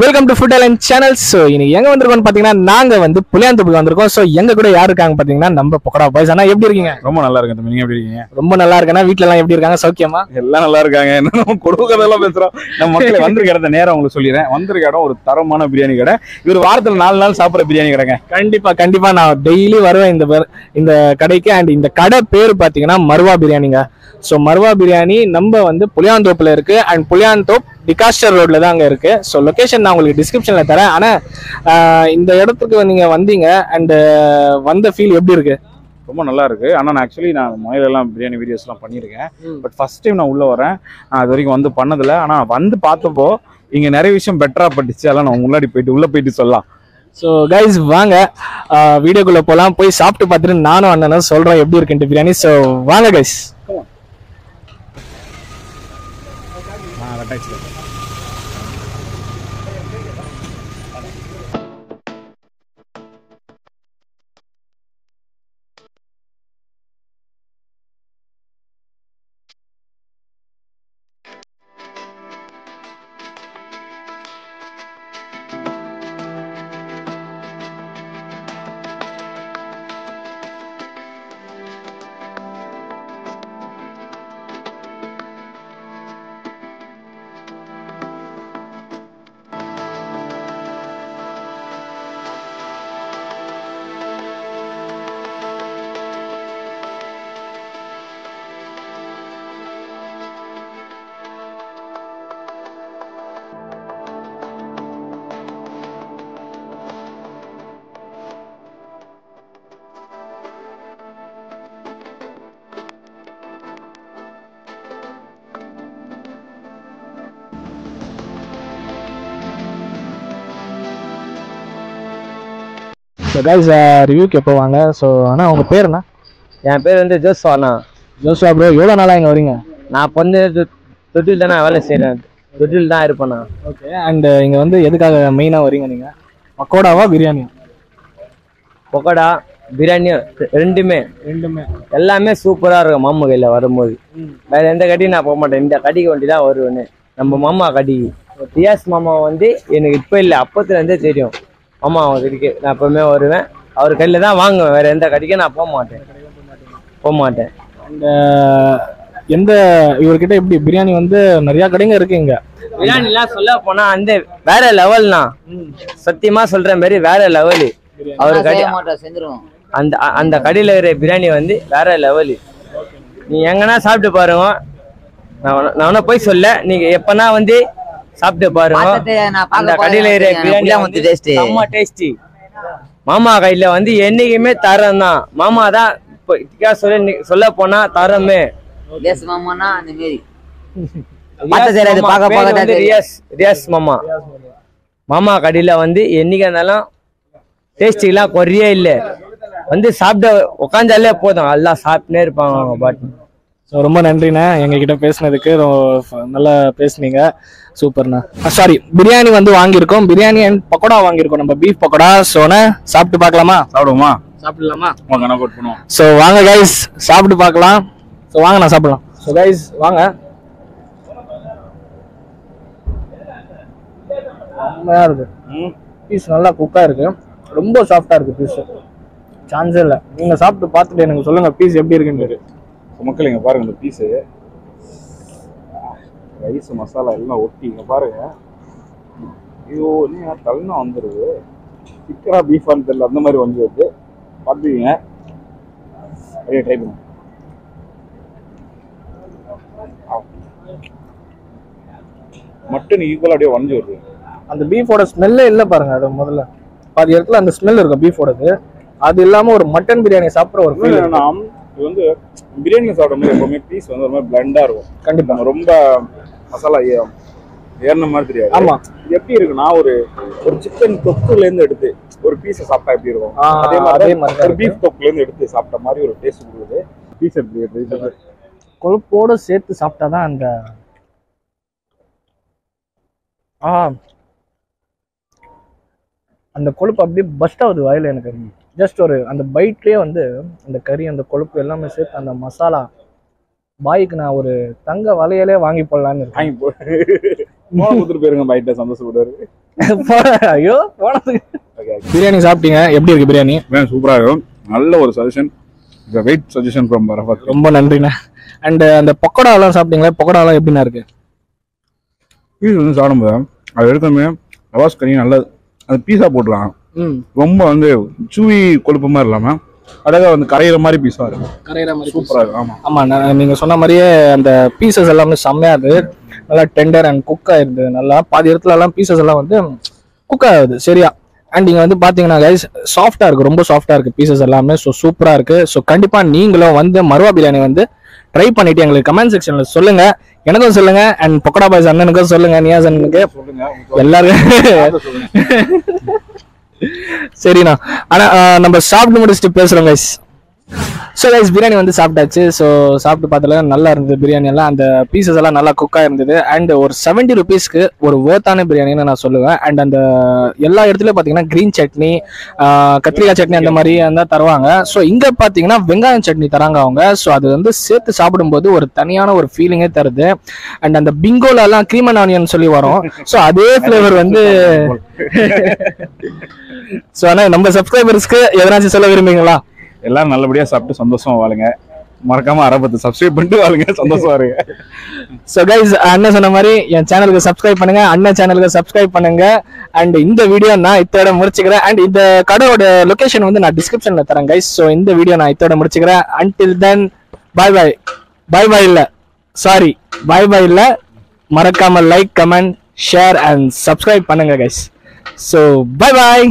Welcome to food and channel. So இன்னைக்கு எங்க வந்திருக்கோம்னு பாத்தீங்கன்னா நாங்க வந்து புளியாந்தோப்புக்கு வந்திருக்கோம். ஸோ எங்க கூட யாரு இருக்காங்க பாத்தீங்கன்னா நம்ம பக்கோடா பாய்ஸ். ஆனா எப்படி இருக்கீங்க? ரொம்ப நல்லா இருக்கு. நீங்க எப்படி இருக்கீங்க? ரொம்ப நல்லா இருக்கேன்னா வீட்டுல எல்லாம் எப்படி இருக்காங்க? சௌக்கியமா? எல்லாம் நல்லா இருக்காங்க. என்ன கொடுக்க கதையெல்லாம் பேசுறோம். நம்ம மக்கள் வந்திருக்க இடத்த நேரம் உங்களுக்கு சொல்லிடுறேன். வந்திருக்க இடம் ஒரு தரமான பிரியாணி கடை. இவர் வாரத்துல 4 நாள் சாப்பிட்ற பிரியாணி கடைங்க. கண்டிப்பா நான் டெய்லி வருவேன் இந்த கடைக்கு. அண்ட் இந்த கடை பேரு பாத்தீங்கன்னா மர்வா பிரியாணிங்க. ஸோ மர்வா பிரியாணி நம்ம வந்து புளியாந்தோப்புல இருக்கு. அண்ட் புளியாந்தோப் டிகாஸ்டர் ரோட்ல தான் அங்க இருக்கு. ஸோ லொகேஷன் நான் உங்களுக்கு டிஸ்கிரிப்ஷன்ல தரேன். ஆனா இந்த இடத்துக்கு நீங்க வந்தீங்க அண்ட் வந்த ஃபீல் எப்படி இருக்கு? ரொம்ப நல்லா இருக்கு. ஆனால் நான் ஆக்சுவலி மயிலெல்லாம் பிரியாணி வீடியோஸ்லாம் பண்ணியிருக்கேன். பட் ஃபர்ஸ்ட் டைம் நான் உள்ள வரேன். நான் இது வரைக்கும் வந்து பண்ணதில்லை. ஆனால் வந்து பார்த்தப்போ இங்கே நிறைய விஷயம் பெட்டரா பட்டுச்சு. அதெல்லாம் நான் முன்னாடி உள்ள போயிட்டு சொல்லலாம். ஸோ கைஸ் வாங்க வீடியோக்குள்ள போகலாம். போய் சாப்பிட்டு பார்த்துட்டு நானும் அண்ணனும் சொல்றேன் எப்படி இருக்குன்ட்டு பிரியாணி. ஸோ வாங்க கைஸ். ஸோ கைஸ் ரிவ்யூக்கு எப்போ வாங்க. ஸோ ஆனால் உங்கள் பேர் என்ன? என் பேர் வந்து ஜோஸ்வாண்ணா. ஜோஸ்வா ப்ரோ. எவ்வளோ நாளாக இங்கே வரீங்க? நான் வந்து தொட்டில் தான் நான் வேலை செய்கிறேன். தொட்டில் தான் இருப்பேண்ணா. ஓகே. அண்டு இங்கே வந்து எதுக்காக மெயினாக வரீங்க நீங்கள்? பக்கோடாவா பிரியாணியா? பக்கோடா பிரியாணியும் ரெண்டுமே எல்லாமே சூப்பராக இருக்கும். மாமா கையில் வரும்போது வேற எந்த கடையும் நான் போக மாட்டேன். இந்த கடைக்கு வண்டி தான் வருவேன்னு. நம்ம மாமா கடி ரியாஸ் மாமா வந்து எனக்கு இப்போ இல்லை அப்போத்துலேருந்தே தெரியும். மாமா அவன் கடிக்கு நான் எப்பவுமே வருவேன். அவர் கையில் தான் வாங்குவேன். வேற எந்த கடைக்கும் நான் போக மாட்டேன். அண்ட் எந்த இவர்கிட்ட எப்படி பிரியாணி வந்து நிறையா கடைங்க இருக்கு இங்கே. பிரியாணிலாம் சொல்ல போனா அந்த வேற லெவல்னா சத்தியமா சொல்ற மாதிரி வேற லெவலு. அவரு கடை அந்த அந்த கடையில இருக்கிற பிரியாணி வந்து வேற லெவலு. நீ எங்கன்னா சாப்பிட்டு பாருங்க. நான் போய் சொல்ல நீங்க எப்பனா வந்து சாப்பிட்டு பாருங்க. அந்த கடையில இருக்கிற பிரியாணி செம்ம டேஸ்டி. மாமா கையில வந்து என்னைக்குமே தரம் தான். மாமா தான் சொல்ல போனா தரமே. ரியாஸ் மாமா கடையில வந்து என்னைக்கு இருந்தாலும் டேஸ்டிலாம் குறையே இல்லை. வந்து சாப்பிட உட்காந்தாலே போதும் எல்லாம் சாப்பிட்டுனே இருப்பாங்க பாட்டு. ஸோ ரொம்ப நன்றிண்ணா எங்ககிட்ட பேசுனதுக்கு. நல்லா பேசுனீங்க. சூப்பர்ண்ணா. சாரி, பிரியாணி வந்து வாங்கியிருக்கோம். பிரியாணி அண்ட் பக்கோடா வாங்கியிருக்கோம். நம்ம பீஃப் பக்கோடா. ஸோண்ணா சாப்பிட்டு பார்க்கலாமா? சாப்பிடலாமா? ஸோ வாங்க கைஸ் சாப்பிட்டு பார்க்கலாம். ஸோ வாங்க நான் சாப்பிடலாம். ஸோ கைஸ் வாங்க. செம்மையா இருக்கு. பீஸ் நல்லா குக்கா இருக்கு. ரொம்ப சாஃப்டா இருக்கு பீஸ். சான்ஸே இல்லை. நீங்க சாப்பிட்டு பார்த்துட்டு எனக்கு சொல்லுங்க பீஸ் எப்படி இருக்குன்னு. மக்கள் இங்க பாருங்க. இந்த பீஸு ரைஸ் மசாலா எல்லாம் ஒட்டி இங்க பாருங்க. ஐயோ நீங்க தள்ளினா வந்துடுது. சிக்கனா பீஃபான்னு தெரியல அந்த மாதிரி வந்து வருது. பார்த்துக்கீங்க. அப்படியே ட்ரை பண்ணுங்க. மட்டன் ஈக்குவலாக அப்படியே வளைஞ்சு வருது. அந்த பீஃபோட ஸ்மெல்லே இல்லை பாருங்க. அது முதல்ல பாதி இடத்துல அந்த ஸ்மெல் இருக்கும் பீஃபோடது. அது இல்லாம ஒரு மட்டன் பிரியாணி சாப்பிட்ற ஒரு ஃபீல். இது வந்து பிரியாணி சாப்பிடும் போது எப்பவுமே பீஸ் வந்து ஒரு மாதிரி பிளண்டா இருக்கும். கண்டிப்பா ரொம்ப மசாலா ஏறின மாதிரி தெரியாது. ஆமா. இது எப்படி இருக்குன்னா ஒரு சிக்கன் தொக்குல இருந்து எடுத்து ஒரு பீஸை சாப்பிட்டா எப்படி இருக்கும் அதே மாதிரி ஒரு பீஃப் தொக்குல இருந்து எடுத்து சாப்பிட்ட மாதிரி ஒரு டேஸ்ட் கொடுக்குது. பீஸ் எப்படி கொழுப்போட சேர்த்து சாப்பிட்டாதான் அந்த அந்த கொழுப்பு அப்படியே பஸ்ட் ஆகுது வாயில. எனக்கு ஜஸ்ட் ஒரு அந்த பைட்லயே வந்து அந்த கறி அந்த கொழுப்பு எல்லாமே சேர்த்து அந்த மசாலா பாய்க்கு நான் ஒரு தங்க வளையலே வாங்கி போடலான்னு இருக்கேன். கொடுத்துட்டு போயிருங்க பைட்ட சந்தோஷப்படுவாரு. ஐயோ பிரியாணி சாப்பிட்டீங்க, எப்படி இருக்கு பிரியாணி? சூப்பரா இருக்கும். நல்ல ஒரு suggestion, wait suggestion from Rafat. ரொம்ப நன்றிண்ணே. அண்ட் அந்த பக்கோடா எல்லாம் சாப்பிட்டீங்களா? பக்கோடா எல்லாம் எப்படின்னா இருக்கு? பீஸ் வந்து சாப்பிடும்போது அது எடுத்தோமே ரவாஸ் கறி நல்லது. அது பீஸா போட்டுருக்காங்க, ரொம்ப வந்து சூவி கொழுப்பு மாதிரி இல்லாம அழகா வந்து கரையிற மாதிரி பீஸா இருக்கும். கரையிற மாதிரி சூப்பரா இருக்கும். ஆமா நீங்க சொன்ன மாதிரியே அந்த பீசஸ் எல்லாமே செம்மையா இருக்கு. நல்லா டெண்டர் அண்ட் குக் ஆயிருது. நல்லா பாதி இடத்துல எல்லாம் பீசஸ் எல்லாம் வந்து குக் ஆகுது சரியா. அண்ட் இங்க வந்து பாத்தீங்கன்னா கைஸ் சாஃப்டா இருக்கு, ரொம்ப சாஃப்டா இருக்கு பீசஸ் எல்லாமே. ஸோ சூப்பரா இருக்கு. ஸோ கண்டிப்பா நீங்களும் வந்து மர்வா பிரியாணி வந்து ட்ரை பண்ணிட்டு எங்களுக்கு கமெண்ட் செக்ஷன்ல சொல்லுங்க, எனக்கும் சொல்லுங்க, அண்ட் பக்கோடா பாய்ஸ் அண்ணனுக்கும் சொல்லுங்க, நியாஸ் அண்ணனுக்கு, எல்லாருக்கும். சரிண்ணா. ஆனா நம்ம சாப்பிட்டு முடிச்சுட்டு பேசுறோம் கைஸ். ஸோ கைஸ் பிரியாணி வந்து சாப்பிட்டாச்சு. ஸோ சாப்பிட்டு பார்த்தல நல்லா இருந்தது பிரியாணி எல்லாம். அந்த பீசஸ் எல்லாம் நல்லா குக்காக இருந்தது. அண்ட் ஒரு 70 rupeesக்கு ஒரு ஒர்த்தான பிரியாணின்னு நான் சொல்லுவேன். அண்ட் அந்த எல்லா இடத்துலையும் பார்த்தீங்கன்னா கிரீன் சட்னி, கத்திரிக்காய் சட்னி அந்த மாதிரி இருந்தால் தருவாங்க. ஸோ இங்கே பார்த்தீங்கன்னா வெங்காயம் சட்னி தராங்க அவங்க. ஸோ அது வந்து சேர்த்து சாப்பிடும்போது ஒரு தனியான ஒரு ஃபீலிங்கே தருது. அண்ட் அந்த பிங்கோல எல்லாம் க்ரீம் அண்ட் ஆனியன் சொல்லி வரும். ஸோ அதே ஃப்ளேவர் வந்து ஸோ ஆனால் நம்ம சப்ஸ்கிரைபர்ஸ்க்கு எதனாச்சும் சொல்ல விரும்புங்களா? எல்லாரும் நல்லபடியா சாப்பிட்டு சந்தோஷமா வாழுங்க. மறக்காம அரபத்து சப்ஸ்கிரைப் பண்ணிட்டு வாழுங்க, சந்தோஷமா இருங்க. ஸோ கைஸ் அண்ணன் சொன்ன மாதிரி என் சேனலுக்கு சப்ஸ்கிரைப் பண்ணுங்க, அண்ணன் சேனலுக்கு சப்ஸ்கிரைப் பண்ணுங்க. அண்ட் இந்த வீடியோ நான் இத்தோட முடிச்சுக்கிறேன். அண்ட் இந்த கடையோட லொகேஷன் வந்து நான் டிஸ்கிரிப்ஷன்ல தரேன் கைஸ். ஸோ இந்த வீடியோ நான் இத்தோட முடிச்சுக்கிறேன். அன்டில் தென் பாய் பாய். பாய் பாய் இல்ல, சாரி பாய் பாய் இல்ல, மறக்காம like, comment, share and subscribe பண்ணுங்க கைஸ். ஸோ பாய் பாய்.